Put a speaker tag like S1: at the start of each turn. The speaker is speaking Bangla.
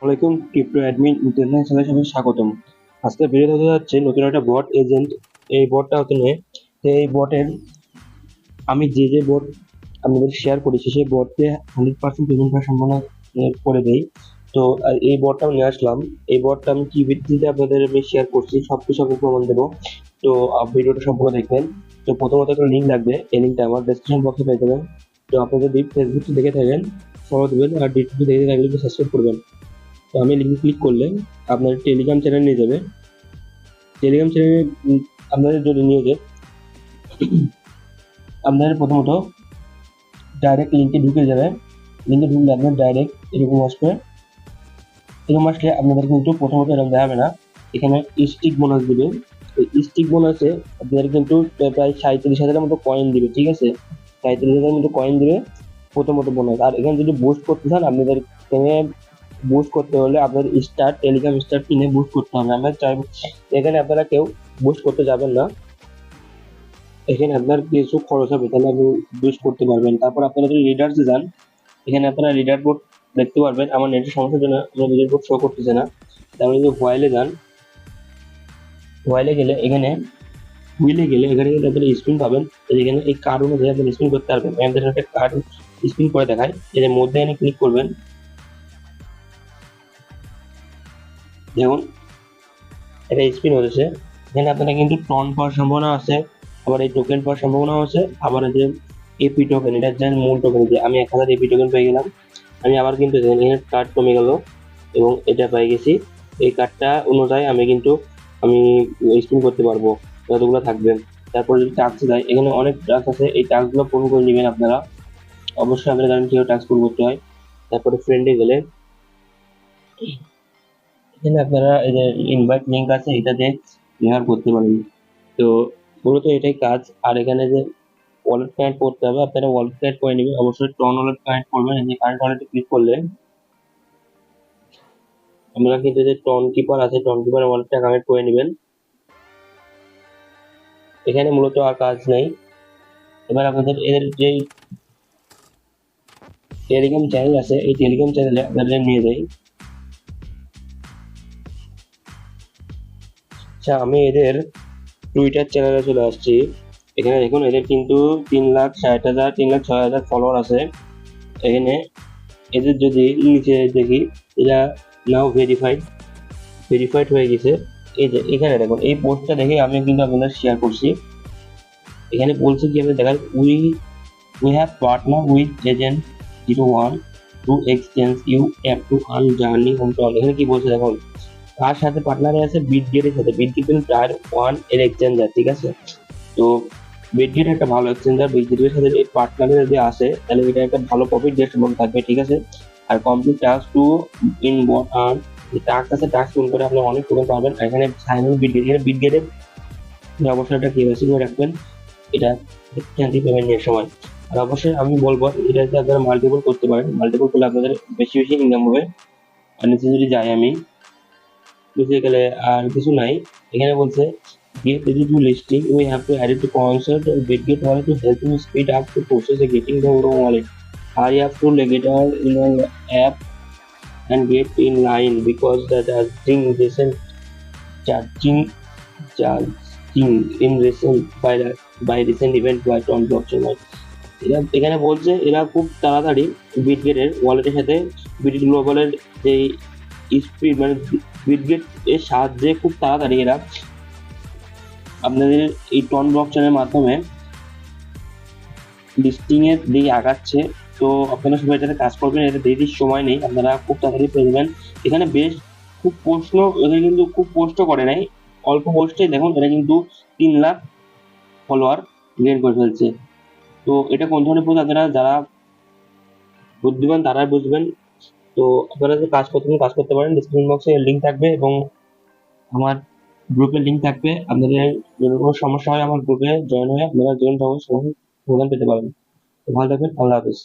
S1: ওয়ালাইকুম ক্রিপ্টো অ্যাডমিন ইন্টারন্যাশনালে সবাই স্বাগতম। আজকে ভিডিও হতে যাচ্ছে নতুন একটা বট এজেন্ট। এই বটটা হতে নিয়ে এই বটের আমি যে বট আপনাদের শেয়ার করেছি সেই বটকে 100% পেমেন্ট করার সম্ভাবনা করে দেই। তো এই বটটা আমি নিয়ে আসলাম। এই বটটা আমি কি ভিত্তিতে আপনাদের আমি শেয়ার করছি সবকিছু আমি প্রমাণ দেবো। তো ভিডিওটা সম্পূর্ণ দেখবেন। তো প্রথমত একটা লিঙ্ক লাগবে, এই লিঙ্কটা আমার ডেসক্রিপশন বক্সে পেয়ে যাবেন। তো আপনি যদি ফেসবুক দেখে থাকেন ফলো দেবেন, আর ডিউটি দেখে থাকলে সাবস্ক্রাইব করবেন। তো আমি লিঙ্ক ক্লিক করলে আপনার টেলিগ্রাম চ্যানেল নিয়ে যাবে। টেলিগ্রাম চ্যানেলে আপনাদের যদি নিয়ে যায়, আপনাদের প্রথমত ডাইরেক্ট লিঙ্কে ঢুকে যাবে। লিঙ্কে ঢুকলে আপনার ডাইরেক্ট এরকম আসবে। এরকম আসলে আপনাদের কিন্তু প্রথমত এরকম দেখাবে না, এখানে স্টিক বোনাস দিবে। এই স্টিক বোনাসে আপনাদের কিন্তু প্রায় 37,000-এর মতো কয়েন দিবে, ঠিক আছে? 37,000-এর মতো কয়েন দিবে প্রথমত বোনাস। আর এখানে যদি বুস্ট করতে চান আপনাদের এখানে বুস্ট করতে হলে আপনাদের স্টার টেলিগ্রাম স্টার কিনে বুস্ট করতে হবে। আমরা চাইবো এখানে আপনারা কেউ বুস্ট করতে যাবেন না, এখানে আপনার কিছু খরচ হবে, তাহলে আপনি বুস্ট করতে পারবেন। তারপর আপনারা যদি লিডার্সে যান, এখানে আপনারা লিডার বোর্ড দেখতে পারবেন। আমার নেটের সমস্যার জন্য আমার লিডার বোর্ড শো করতেছে না। তারপরে যদি হোয়াইলে যান, হোয়াইলে গেলে এখানে হুইলে গেলে এখানে কিন্তু আপনারা স্পিন পাবেন। এখানে এই কার্ড অনুযায়ী আপনি স্পিন করতে পারবেন। আমাদের একটা কার্ড স্পিন করে দেখায়, এর মধ্যে এখানে ক্লিক করবেন। যেমন এটা স্পিন হয়েছে, এখানে আপনারা কিন্তু টন পাওয়ার সম্ভাবনা আছে, আবার এই টোকেন পাওয়ার সম্ভাবনা আছে, আবার এই যে এপি টোকেন, এটা হচ্ছে মূল টোকেন। যে আমি 1000 এপি টোকেন পেয়ে গেলাম, আমি আবার কিন্তু এখানে কার্ড কমে গেল এবং এটা পেয়ে গেছি। এই কার্ডটা অনুযায়ী আমি স্পিন করতে পারবো যতগুলো থাকবে। তারপর যদি টাস্ক দেয়, এখানে অনেক টাস্ক আছে, এই টাস্কগুলো পূরণ করে নেবেন আপনারা। অবশ্যই আপনাদের জানেন কিভাবে টাস্ক পূরণ করতে হয়। তারপরে ফ্রেন্ডে গেলে এখানে আপনারা এই যে ইনভাইট লিঙ্ক আছে, এটা দিয়ে ব্যবহার করতে পারেন। তো মূলত এটাই কাজ। আর এখানে যে ওয়ালেট কানেক্ট করতে হবে, আপনারা ওয়ালেট কানেক্ট করে নেবেন। অবশ্যই টন ওয়ালেট কানেক্ট করবেন। এই যে কারেন্ট ওয়ালেটে ক্লিক করলে আমরা কিন্তু যে টন কিপার আছে, টন কিপার ওয়ালেটটা কানেক্ট করে নেবেন। এখানে মূলত আর কাজ নেই। এবার আপনাদের এর যে টেলিগ্রাম চ্যানেল আছে, এই টেলিগ্রাম চ্যানেলে আপনাদের নিয়ে যাই। আচ্ছা, আমি এদের টুইটার চ্যানেলে চলে আসছি। এখানে দেখুন এদের কিন্তু 3,60,000 3,06,000 ফলোয়ার আছে। এখানে এদের যদি নিচে দেখি, এরা নাও ভেরিফাইড হয়ে গেছে। এই যে এখানে দেখুন এই পোস্টটা দেখে আমি কিন্তু আপনাদের শেয়ার করছি। এখানে বলছে কি আপনি দেখেন, we have partner with agent 01 to exchange you app to earn journey home to. এখানে কি বলছে দেখুন, তার সাথে পার্টনারে আছে বিটগেটের সাথে। বিটগেট কিন্তু টায়ার 1 এর এক্সচেঞ্জার, ঠিক আছে? তো বিটগেট একটা ভালো এক্সচেঞ্জার, বিটগেটের সাথে এই পার্টনারে যদি আসে তাহলে এটা একটা ভালো প্রফিট গেস্ট অ্যামাউন্ট থাকবে, ঠিক আছে? আর complete task to in bot earn, যে টাস্ক আছে টাস্ক পূরণ করে আপনি অনেক টোকেন পাবেন। আর এখানে সাইন ইন বিটগেট, এখানে বিটগেটে অবশ্যই একটা কেওয়াইসি করে রাখবেন, এটা ক্যান্সেল পেমেন্ট নেওয়ার সময়। আর অবশ্যই আমি বলবো এটাতে আপনারা মাল্টিপল করতে পারেন, মাল্টিপল করলে আপনাদের বেশি বেশি ইনকাম হবে। আর নিচে যদি যাই আমি, নিচে গেলে আর কিছু নাই। এখানে বলছে get ready to listing, we have to add it to consult or Bitget wallet to help you speed up the process of getting the Euro wallet. Hurry up to Legator in your app and get in line because the charging charging in recent by recent event by Tom blockchain. এরা এখানে বলছে এরা খুব তাড়াতাড়ি বিটগেটের ওয়ালেটের সাথে বিট গ্লোবালের যে স্পিড, মানে বিটগেট এর সাহায্যে খুব তাড়াতাড়ি এরা আপনাদের এই টন ব্লকচেনের মাধ্যমে লিস্টিং এর দিকে আগাচ্ছে। তো আপনারা সবাই এটাতে কাজ করবেন, এটা দেরি সময় নেই, আপনারা খুব তাড়াতাড়ি পেয়ে যাবেন। এখানে বেশ খুব প্রশ্ন, এদের কিন্তু খুব পোস্টও করে নাই, অল্প পোস্টে দেখুন এরা কিন্তু 3 লাখ ফলোয়ার গেইন করে ফেলছে। তো এটা কোন ধরনের পোস্ট, আপনারা যারা বুদ্ধিমান তারাই বুঝবেন। তো আপনারা যে কাজ করতে পারেন, ডিসক্রিপশন বক্সে লিঙ্ক থাকবে এবং আমার গ্রুপের লিঙ্ক থাকবে। আপনাদের যদি কোনো সমস্যা হয় আমার গ্রুপে জয়েন হয়ে আপনারা সমাধান পেতে পারেন। তো ভালো থাকবেন, আল্লাহ হাফেজ।